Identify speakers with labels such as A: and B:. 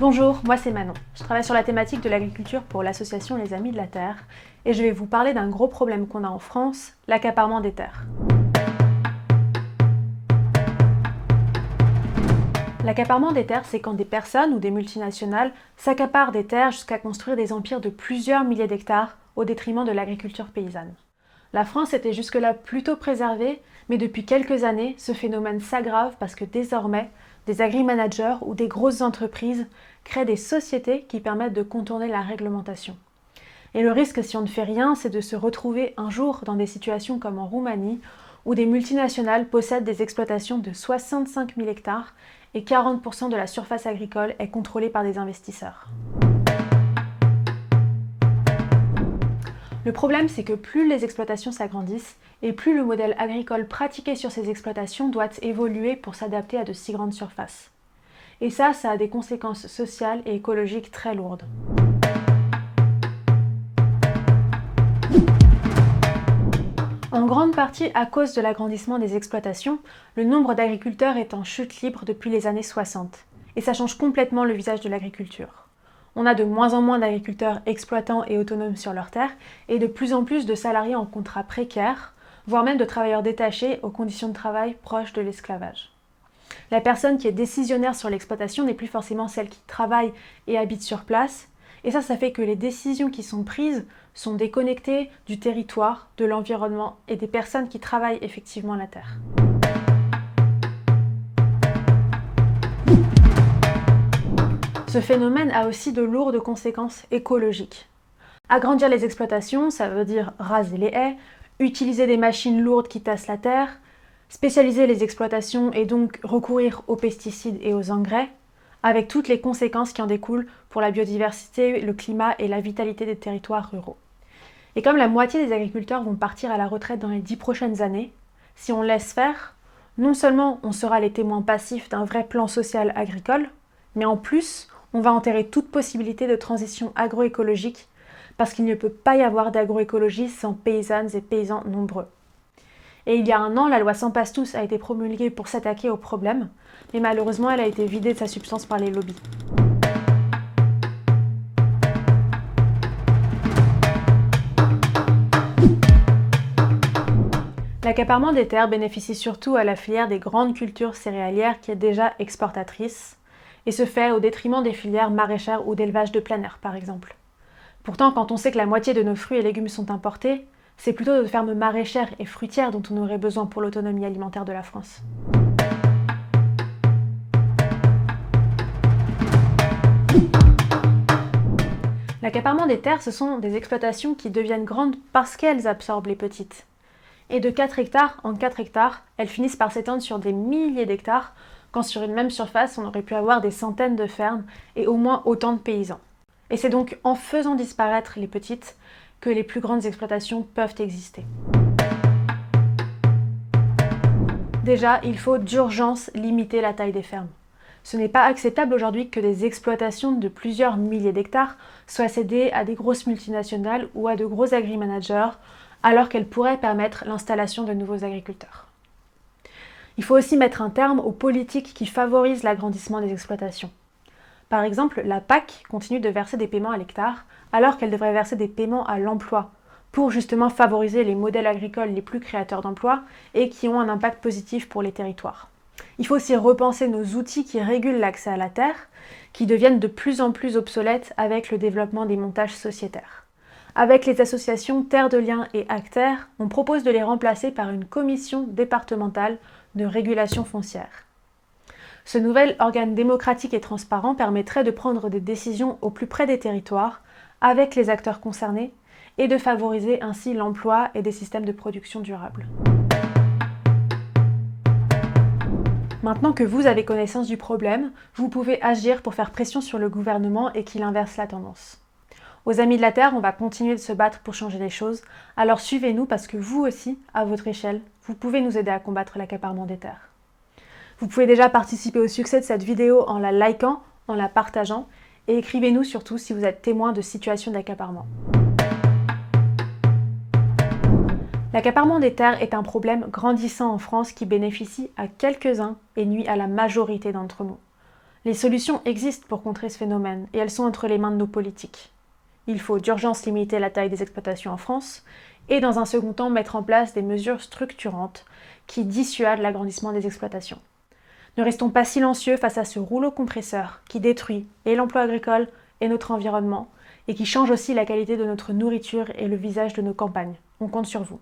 A: Bonjour, moi c'est Manon. Je travaille sur la thématique de l'agriculture pour l'association Les Amis de la Terre et je vais vous parler d'un gros problème qu'on a en France, l'accaparement des terres. L'accaparement des terres, c'est quand des personnes ou des multinationales s'accaparent des terres jusqu'à construire des empires de plusieurs milliers d'hectares au détriment de l'agriculture paysanne. La France était jusque-là plutôt préservée, mais depuis quelques années, ce phénomène s'aggrave parce que désormais, des agri-managers ou des grosses entreprises créent des sociétés qui permettent de contourner la réglementation. Et le risque, si on ne fait rien, c'est de se retrouver un jour dans des situations comme en Roumanie, où des multinationales possèdent des exploitations de 65 000 hectares et 40% de la surface agricole est contrôlée par des investisseurs. Le problème, c'est que plus les exploitations s'agrandissent et plus le modèle agricole pratiqué sur ces exploitations doit évoluer pour s'adapter à de si grandes surfaces. Et ça a des conséquences sociales et écologiques très lourdes. En grande partie à cause de l'agrandissement des exploitations, le nombre d'agriculteurs est en chute libre depuis les années 60. Et ça change complètement le visage de l'agriculture. On a de moins en moins d'agriculteurs exploitants et autonomes sur leurs terres et de plus en plus de salariés en contrat précaire, voire même de travailleurs détachés aux conditions de travail proches de l'esclavage. La personne qui est décisionnaire sur l'exploitation n'est plus forcément celle qui travaille et habite sur place, et ça fait que les décisions qui sont prises sont déconnectées du territoire, de l'environnement et des personnes qui travaillent effectivement la terre. Ce phénomène a aussi de lourdes conséquences écologiques. Agrandir les exploitations, ça veut dire raser les haies, utiliser des machines lourdes qui tassent la terre, spécialiser les exploitations et donc recourir aux pesticides et aux engrais, avec toutes les conséquences qui en découlent pour la biodiversité, le climat et la vitalité des territoires ruraux. Et comme la moitié des agriculteurs vont partir à la retraite dans les 10 prochaines années, si on laisse faire, non seulement on sera les témoins passifs d'un vrai plan social agricole, mais en plus, on va enterrer toute possibilité de transition agroécologique parce qu'il ne peut pas y avoir d'agroécologie sans paysannes et paysans nombreux. Et il y a un an, la loi Sans Passe-Tous a été promulguée pour s'attaquer au problème, mais malheureusement, elle a été vidée de sa substance par les lobbies. L'accaparement des terres bénéficie surtout à la filière des grandes cultures céréalières qui est déjà exportatrice, et se fait au détriment des filières maraîchères ou d'élevage de plein air, par exemple. Pourtant, quand on sait que la moitié de nos fruits et légumes sont importés, c'est plutôt de fermes maraîchères et fruitières dont on aurait besoin pour l'autonomie alimentaire de la France. L'accaparement des terres, ce sont des exploitations qui deviennent grandes parce qu'elles absorbent les petites. Et de 4 hectares en 4 hectares, elles finissent par s'étendre sur des milliers d'hectares, quand sur une même surface, on aurait pu avoir des centaines de fermes et au moins autant de paysans. Et c'est donc en faisant disparaître les petites que les plus grandes exploitations peuvent exister. Déjà, il faut d'urgence limiter la taille des fermes. Ce n'est pas acceptable aujourd'hui que des exploitations de plusieurs milliers d'hectares soient cédées à des grosses multinationales ou à de gros agri-managers, alors qu'elles pourraient permettre l'installation de nouveaux agriculteurs. Il faut aussi mettre un terme aux politiques qui favorisent l'agrandissement des exploitations. Par exemple, la PAC continue de verser des paiements à l'hectare, alors qu'elle devrait verser des paiements à l'emploi, pour justement favoriser les modèles agricoles les plus créateurs d'emplois et qui ont un impact positif pour les territoires. Il faut aussi repenser nos outils qui régulent l'accès à la terre, qui deviennent de plus en plus obsolètes avec le développement des montages sociétaires. Avec les associations Terre de Liens et Acterre, on propose de les remplacer par une commission départementale de régulation foncière. Ce nouvel organe démocratique et transparent permettrait de prendre des décisions au plus près des territoires, avec les acteurs concernés, et de favoriser ainsi l'emploi et des systèmes de production durables. Maintenant que vous avez connaissance du problème, vous pouvez agir pour faire pression sur le gouvernement et qu'il inverse la tendance. Aux Amis de la Terre, on va continuer de se battre pour changer les choses, alors suivez-nous parce que vous aussi, à votre échelle, vous pouvez nous aider à combattre l'accaparement des terres. Vous pouvez déjà participer au succès de cette vidéo en la likant, en la partageant, et écrivez-nous surtout si vous êtes témoin de situations d'accaparement. L'accaparement des terres est un problème grandissant en France qui bénéficie à quelques-uns et nuit à la majorité d'entre nous. Les solutions existent pour contrer ce phénomène et elles sont entre les mains de nos politiques. Il faut d'urgence limiter la taille des exploitations en France et dans un second temps mettre en place des mesures structurantes qui dissuadent l'agrandissement des exploitations. Ne restons pas silencieux face à ce rouleau compresseur qui détruit et l'emploi agricole et notre environnement et qui change aussi la qualité de notre nourriture et le visage de nos campagnes. On compte sur vous.